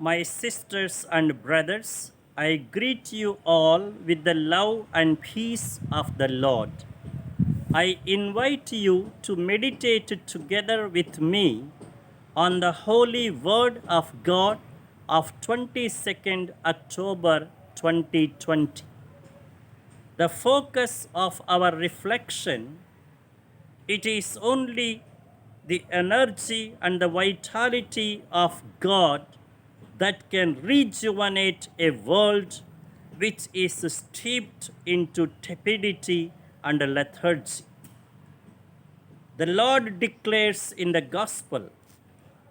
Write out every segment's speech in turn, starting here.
My sisters and brothers, I greet you all with the love and peace of the Lord. I invite you to meditate together with me on the holy word of God of 22nd October 2020. The focus of our reflection, it is only the energy and the vitality of God that can rejuvenate a world which is steeped into tepidity and lethargy. The Lord declares in the gospel,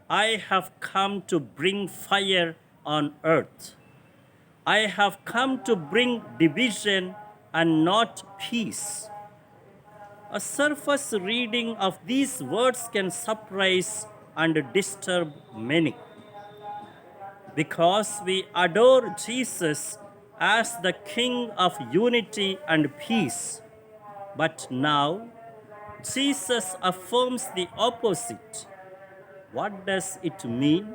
I have come to bring fire on earth. I have come to bring division and not peace. A surface reading of these words can surprise and disturb many because we adore Jesus as the King of unity and peace. But now, Jesus affirms the opposite. What does it mean?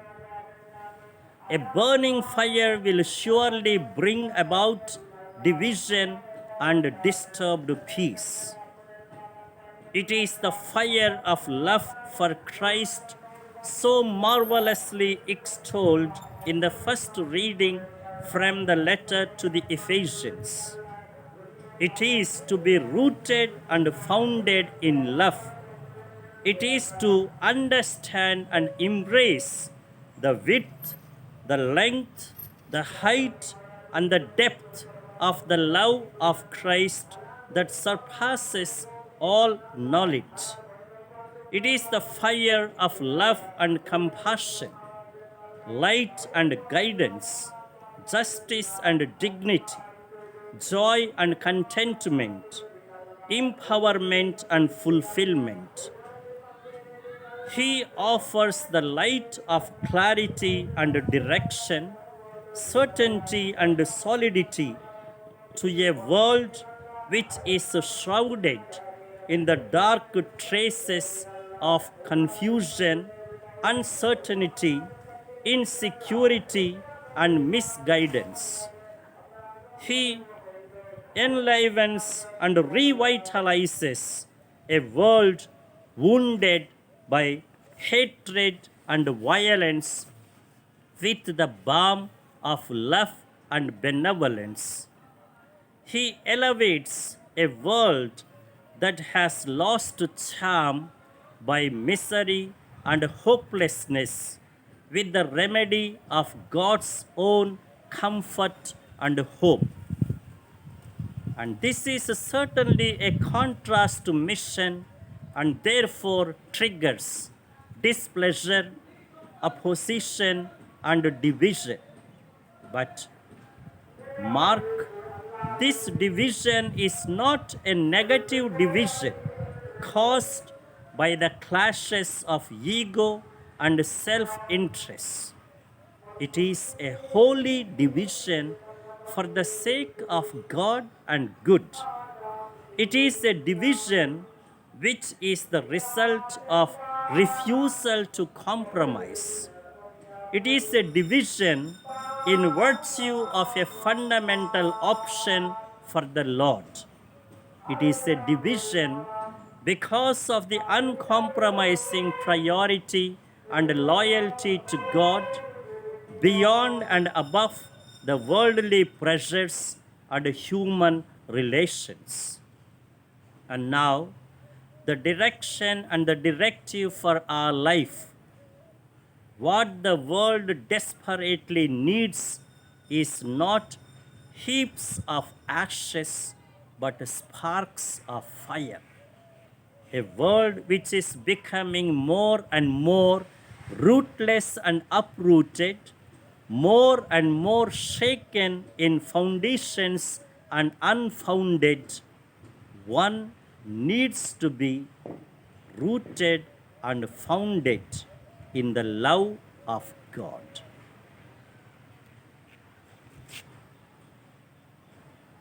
A burning fire will surely bring about division and disturbed peace. It is the fire of love for Christ, so marvelously extolled in the first reading from the letter to the Ephesians. It is to be rooted and founded in love. It is to understand and embrace the width, the length, the height, and the depth of the love of Christ that surpasses all knowledge. It is the fire of love and compassion, light and guidance, justice and dignity, joy and contentment, empowerment and fulfillment. He offers the light of clarity and direction, certainty and solidity to a world which is shrouded in the dark traces of confusion, uncertainty, insecurity, and misguidance. He enlivens and revitalizes a world wounded by hatred and violence with the balm of love and benevolence. He elevates a world that has lost charm by misery and hopelessness with the remedy of God's own comfort and hope. And this is certainly a contrast to mission and therefore triggers displeasure, opposition, and division. But mark, this division is not a negative division caused by the clashes of ego and self interest. It is a holy division for the sake of God and good. It is a division which is the result of refusal to compromise. It is a division in virtue of a fundamental option for the Lord. It is a division because of the uncompromising priority and loyalty to God beyond and above the worldly pressures and human relations. And now, the direction and the directive for our life. What the world desperately needs is not heaps of ashes, but sparks of fire. A world which is becoming more and more rootless and uprooted, more and more shaken in foundations and unfounded, one needs to be rooted and founded in the love of God.